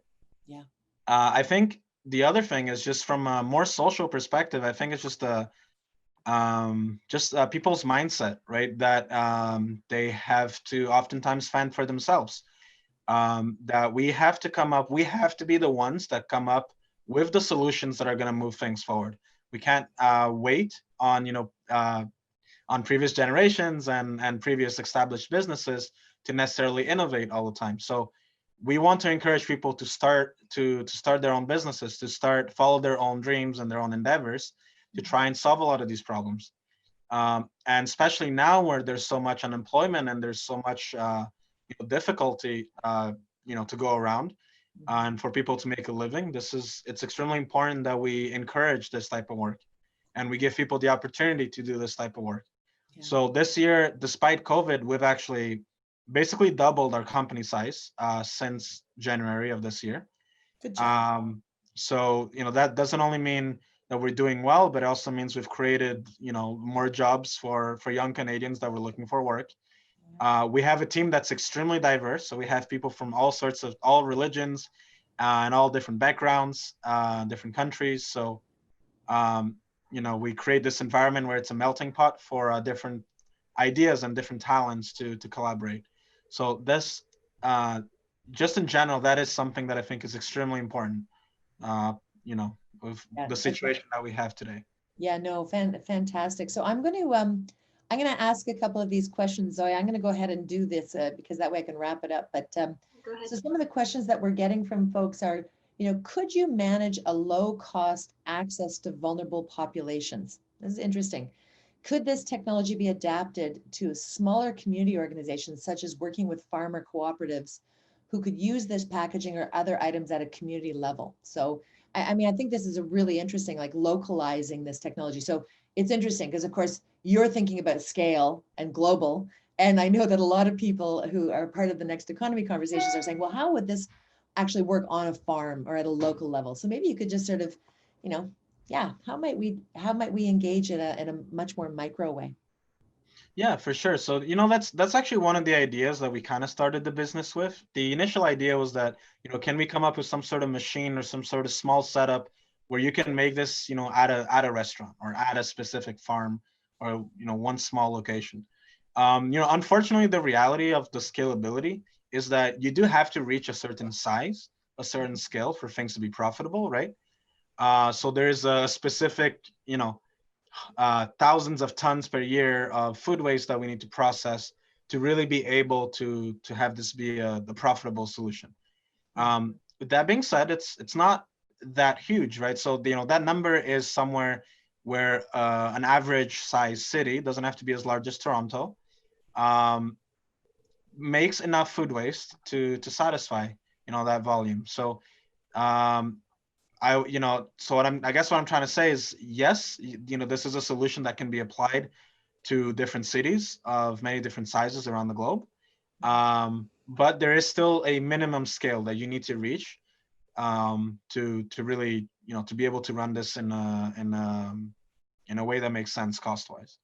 Yeah. I think the other thing is just from a more social perspective. I think it's just people's mindset, right? That they have to oftentimes fend for themselves. That we have to be the ones that come up with the solutions that are going to move things forward. We can't wait on previous generations and previous established businesses to necessarily innovate all the time. So we want to encourage people to start their own businesses, to follow their own dreams and their own endeavors, to try and solve a lot of these problems. And especially now where there's so much unemployment and there's so much difficulty to go around, and for people to make a living, it's extremely important that we encourage this type of work and we give people the opportunity to do this type of work. Yeah. So this year, despite COVID, we've actually basically doubled our company size since January of this year. Good job. So that doesn't only mean that we're doing well, but it also means we've created more jobs for young Canadians that were looking for work. We have a team that's extremely diverse. So we have people from all religions and all different backgrounds, different countries. So, we create this environment where it's a melting pot for different ideas and different talents to collaborate. So this, just in general, that is something that I think is extremely important, with the situation that we have today. Yeah, no, fantastic. So I'm going to ask a couple of these questions, Zoe. I'm going to go ahead and do this because that way I can wrap it up. But so some of the questions that we're getting from folks are, could you manage a low-cost access to vulnerable populations? This is interesting. Could this technology be adapted to smaller community organizations, such as working with farmer cooperatives who could use this packaging or other items at a community level? So, I mean, I think this is a really interesting, like localizing this technology. So it's interesting because, of course, you're thinking about scale and global. And I know that a lot of people who are part of the Next Economy conversations are saying, well, how would this actually work on a farm or at a local level? So maybe you could just sort of, how might we engage in a much more micro way? Yeah, for sure. So, that's actually one of the ideas that we kind of started the business with. The initial idea was that, can we come up with some sort of machine or some sort of small setup where you can make this, at a restaurant or at a specific farm or, one small location. Unfortunately, the reality of the scalability is that you do have to reach a certain size, a certain scale for things to be profitable, right? So there's a specific, thousands of tons per year of food waste that we need to process to really be able to have this be the profitable solution. With that being said, it's not that huge, right? So that number is somewhere where an average size city, doesn't have to be as large as Toronto, makes enough food waste to satisfy that volume. So I guess what I'm trying to say is, yes, this is a solution that can be applied to different cities of many different sizes around the globe. but there is still a minimum scale that you need to reach to really, to be able to run this in a way that makes sense cost-wise.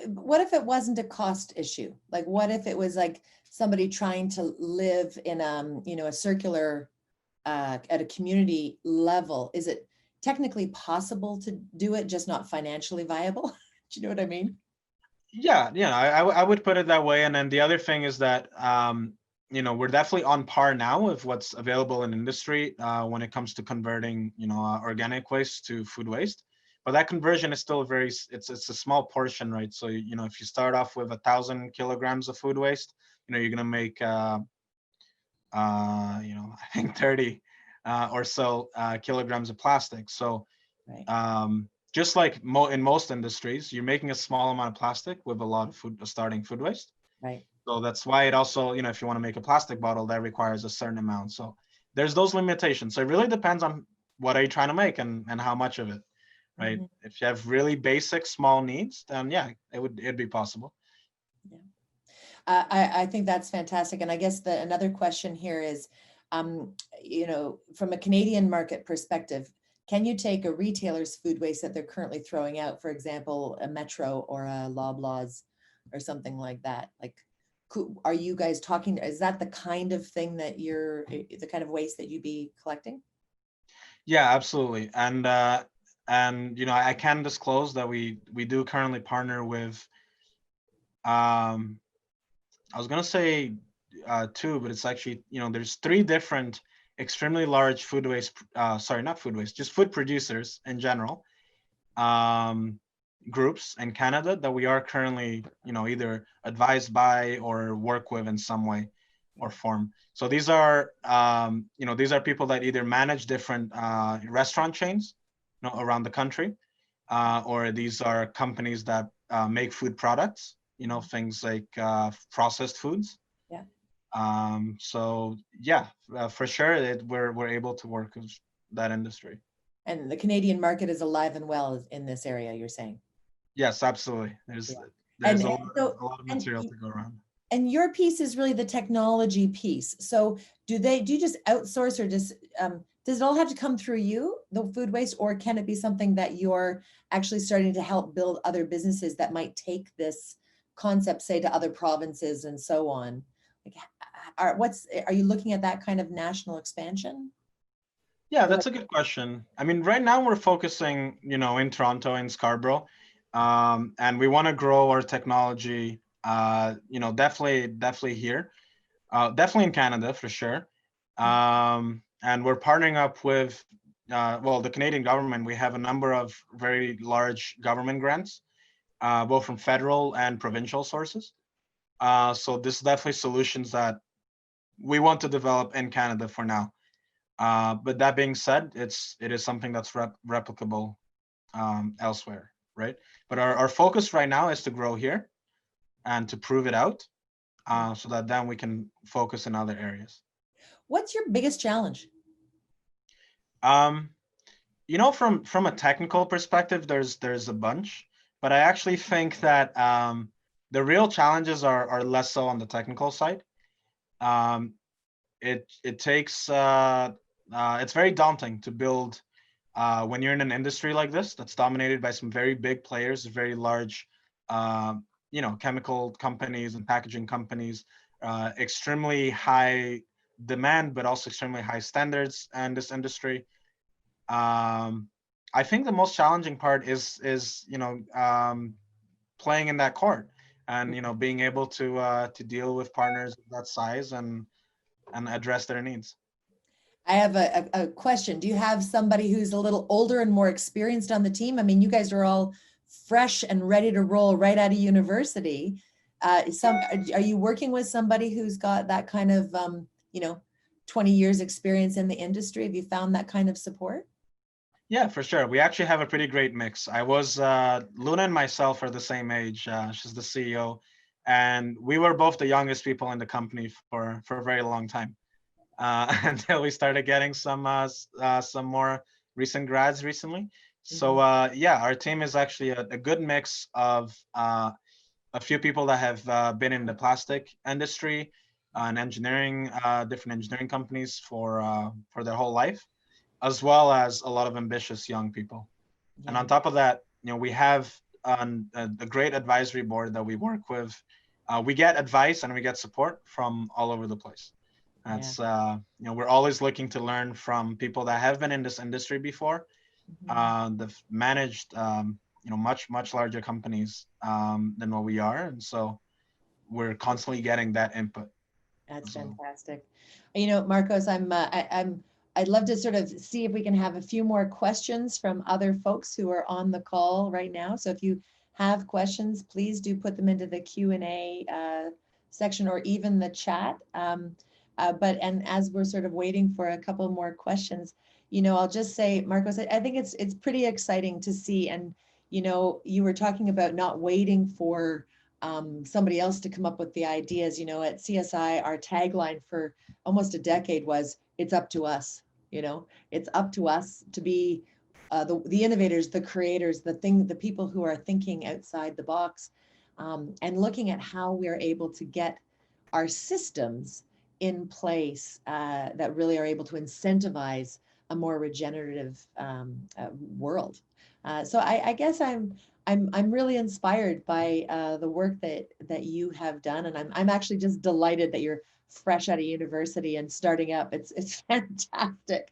What if it wasn't a cost issue? Like, what if it was like somebody trying to live in, a circular, at a community level? Is it technically possible to do it, just not financially viable? Do you know what I mean? Yeah, I would put it that way. And then the other thing is that, we're definitely on par now with what's available in industry when it comes to converting, organic waste to food waste. But that conversion is still it's a small portion, right? So, if you start off with 1,000 kilograms of food waste, you're going to make, I think 30 or so kilograms of plastic. So, Right. just like in most industries, you're making a small amount of plastic with a lot of starting food waste. Right. So that's why it also, if you want to make a plastic bottle, that requires a certain amount. So there's those limitations. So it really depends on what are you trying to make and how much of it, right? Mm-hmm. If you have really basic small needs, then yeah, it'd be possible. Yeah. I think that's fantastic. And I guess another question here is, from a Canadian market perspective, can you take a retailer's food waste that they're currently throwing out, for example, a Metro or a Loblaws or something like that? Like, are you guys talking, is that the kind of thing that the kind of waste that you'd be collecting? Yeah, absolutely. And I can disclose that we do currently partner with, I was gonna say two, but it's actually, there's three different extremely large food waste, sorry, not food waste, just food producers in general, groups in Canada that we are currently, either advised by or work with in some way or form. So these are, these are people that either manage different restaurant chains, around the country, or these are companies that make food products, things like processed foods. Yeah. So yeah, for sure, we're able to work with that industry. And the Canadian market is alive and well in this area, you're saying? Yes, absolutely. Yeah. There's And so, a lot of and material to go around. and your piece is really the technology piece. So do you just outsource, or does it all have to come through you, the food waste, or can it be something that you're actually starting to help build other businesses that might take this concept, say, to other provinces and so on? Like, are you looking at that kind of national expansion? Yeah, that's a good question. I mean, right now we're focusing, in Toronto and Scarborough, and we want to grow our technology, definitely here, definitely in Canada for sure. And we're partnering up with, the Canadian government. We have a number of very large government grants, both from federal and provincial sources. So this is definitely solutions that we want to develop in Canada for now. But that being said, it is something that's replicable elsewhere, right? But our focus right now is to grow here and to prove it out, so that then we can focus in other areas. What's your biggest challenge? From a technical perspective, there's a bunch, but I actually think that the real challenges are less so on the technical side. It takes it's very daunting to build when you're in an industry like this that's dominated by some very big players, very large, chemical companies and packaging companies, extremely high demand, but also extremely high standards in this industry. I think the most challenging part is playing in that court and being able to deal with partners of that size and address their needs. I have a question. Do you have somebody who's a little older and more experienced on the team? I mean, you guys are all fresh and ready to roll right out of university. Are you working with somebody who's got that kind of, 20 years experience in the industry? Have you found that kind of support? Yeah, for sure. We actually have a pretty great mix. Luna and myself are the same age. She's the CEO. And we were both the youngest people in the company for a very long time. Until we started getting some more recent grads recently. So our team is actually a good mix of a few people that have been in the plastic industry, in engineering, different engineering companies for their whole life, as well as a lot of ambitious young people. Yeah. And on top of that, we have a great advisory board that we work with. We get advice and we get support from all over the place. That's we're always looking to learn from people that have been in this industry before. They've managed much larger companies than what we are, and so we're constantly getting that input. That's fantastic. Marcos, I'd love to sort of see if we can have a few more questions from other folks who are on the call right now. So if you have questions, please do put them into the Q&A section or even the chat. And as we're sort of waiting for a couple more questions, I'll just say, Marcos, I think it's pretty exciting to see. And, you were talking about not waiting for somebody else to come up with the ideas. At CSI, our tagline for almost a decade was, it's up to us. It's up to us to be the innovators, the creators, the people who are thinking outside the box, and looking at how we're able to get our systems in place that really are able to incentivize a more regenerative world. So I guess I'm really inspired by the work that you have done, and I'm actually just delighted that you're fresh out of university and starting up. It's fantastic.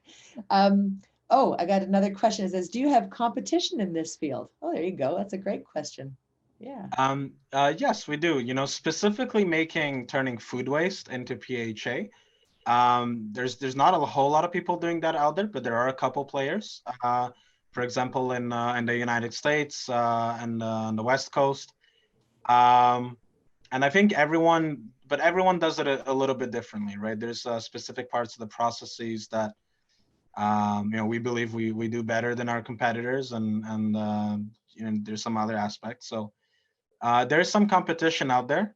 Oh, I got another question. It says, do you have competition in this field? Oh, there you go. That's a great question. Yeah. Yes, we do. Specifically turning food waste into PHA. There's not a whole lot of people doing that out there, but there are a couple players. For example, in the United States and on the West Coast. And I think everyone does it a little bit differently, right? There's specific parts of the processes that we believe we do better than our competitors, and there's some other aspects. So there's some competition out there.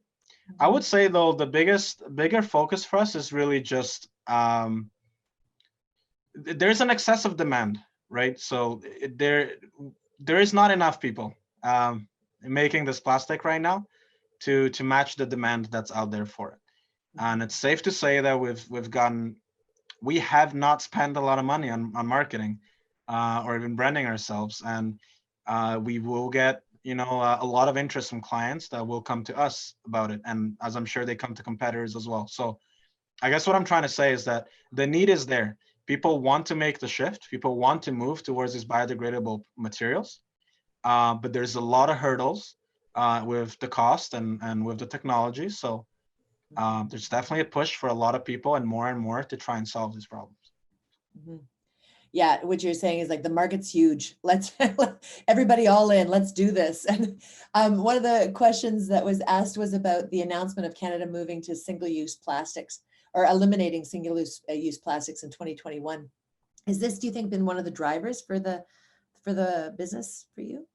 I would say though the bigger focus for us is really just there's an excessive demand, right? So there is not enough people making this plastic right now to match the demand that's out there for it. And it's safe to say that we have not spent a lot of money on marketing or even branding ourselves, and we will get a lot of interest from clients that will come to us about it, and as I'm sure they come to competitors as well. So I guess what I'm trying to say is that the need is there. People want to make the shift. People want to move towards these biodegradable materials, but there's a lot of hurdles with the cost and with the technology. So there's definitely a push for a lot of people and more to try and solve these problems. Yeah, what you're saying is like the market's huge. Let's everybody all in. Let's do this. And one of the questions that was asked was about the announcement of Canada moving to single-use plastics or eliminating single-use plastics in 2021. Is this, do you think, been one of the drivers for the business for you?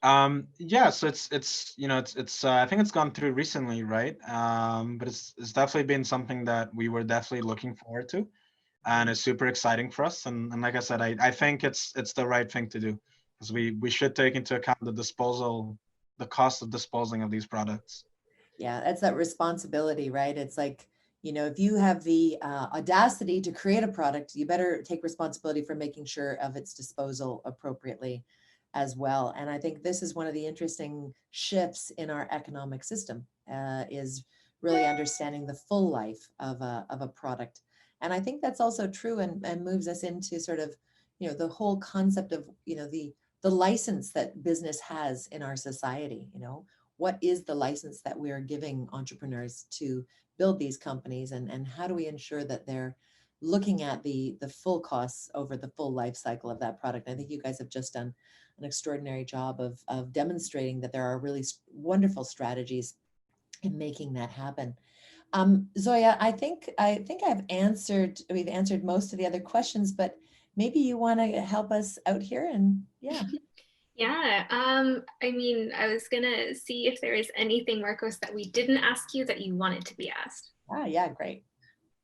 Yeah, so it's I think it's gone through recently, right? But it's definitely been something that we were definitely looking forward to, and it's super exciting for us. And like I said, I think it's the right thing to do, because we should take into account the cost of disposing of these products. Yeah, that's that responsibility, right? It's like, if you have the audacity to create a product, you better take responsibility for making sure of its disposal appropriately as well. And I think this is one of the interesting shifts in our economic system, is really understanding the full life of a product. And I think that's also true and moves us into sort of, the whole concept of, the license that business has in our society. What is the license that we are giving entrepreneurs to build these companies, and how do we ensure that they're looking at the full costs over the full life cycle of that product? I think you guys have just done an extraordinary job of demonstrating that there are really wonderful strategies in making that happen. Zoya, I think we've answered most of the other questions, but maybe you want to help us out here, and yeah. Yeah, I mean, I was gonna see if there is anything, Marcos, that we didn't ask you that you wanted to be asked. Yeah, great.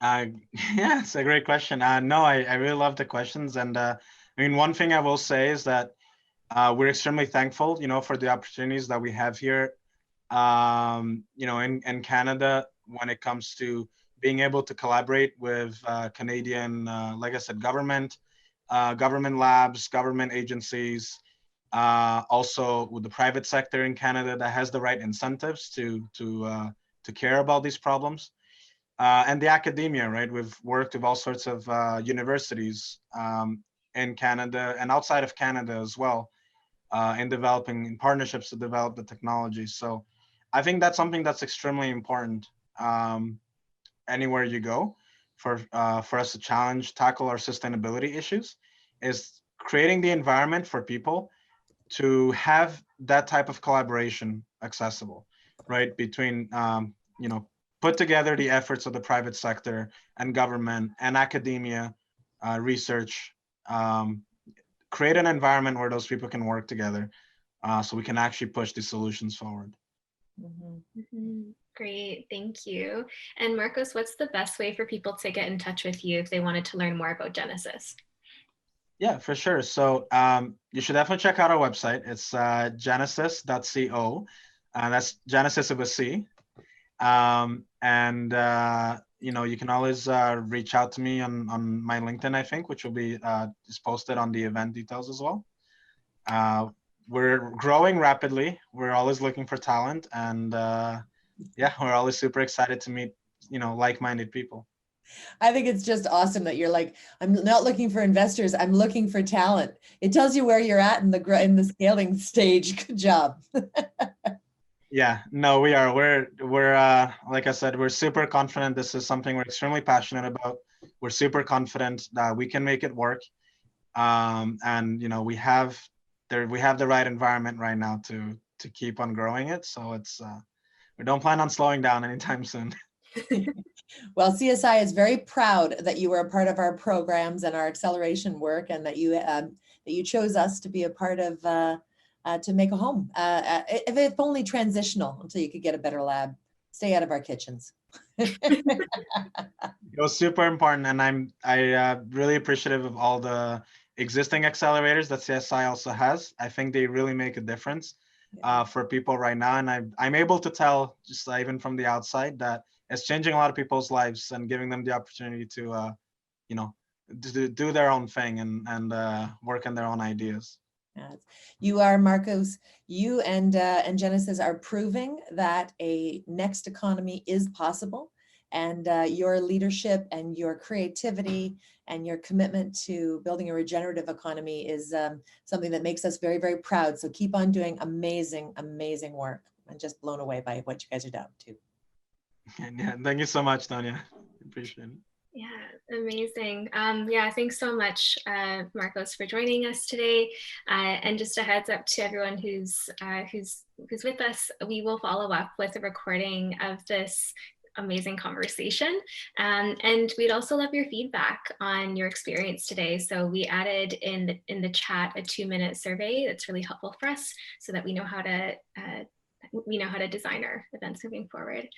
Yeah, it's a great question. No, I really love the questions, and I mean, one thing I will say is that we're extremely thankful, for the opportunities that we have here, in Canada, when it comes to being able to collaborate with Canadian, like I said, government labs, government agencies, also with the private sector in Canada that has the right incentives to care about these problems, and the academia, right? We've worked with all sorts of universities in Canada and outside of Canada as well, in partnerships to develop the technology. So I think that's something that's extremely important anywhere you go for us to tackle our sustainability issues, is creating the environment for people to have that type of collaboration accessible, right? Between, put together the efforts of the private sector and government and academia, research, create an environment where those people can work together, so we can actually push these solutions forward. Great, thank you. And Marcos, what's the best way for people to get in touch with you if they wanted to learn more about Genecis? Yeah, for sure. So you should definitely check out our website. It's genecis.co. That's Genesis with a C. You can always reach out to me on my LinkedIn, I think, which will be is posted on the event details as well. We're growing rapidly. We're always looking for talent, and we're always super excited to meet like-minded people. I think it's just awesome that you're like, I'm not looking for investors, I'm looking for talent. It tells you where you're at in the scaling stage. Good job. Yeah, no, we are. We're like I said, we're super confident. This is something we're extremely passionate about. We're super confident that we can make it work. And we have the right environment right now to keep on growing it. So it's we don't plan on slowing down anytime soon. Well, CSI is very proud that you were a part of our programs and our acceleration work, and that you chose us to be a part of to make a home. If only transitional until you could get a better lab. Stay out of our kitchens. It was super important, and I'm really appreciative of all the existing accelerators that CSI also has. I think they really make a difference for people right now, and I'm able to tell, just even from the outside, that it's changing a lot of people's lives and giving them the opportunity to do their own thing and work on their own ideas. Yes. You are, Marcos, you and Genesis are proving that a next economy is possible, and your leadership and your creativity and your commitment to building a regenerative economy is something that makes us very, very proud. So keep on doing amazing, amazing work. I'm just blown away by what you guys are doing too. Yeah, thank you so much, Tonya. Appreciate it. Yeah, amazing. Thanks so much, Marcos, for joining us today. And just a heads up to everyone who's with us, we will follow up with a recording of this amazing conversation. And we'd also love your feedback on your experience today. So we added in the chat a 2-minute survey that's really helpful for us, so that we know how to design our events moving forward.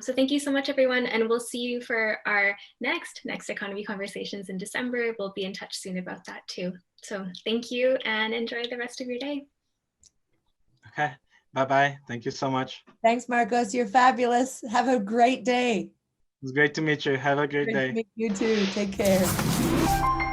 So thank you so much, everyone. And we'll see you for our next economy conversations in December. We'll be in touch soon about that too. So thank you, and enjoy the rest of your day. Okay, bye-bye. Thank you so much. Thanks, Marcos. You're fabulous. Have a great day. It's great to meet you. Have a great day. To meet you too. Take care.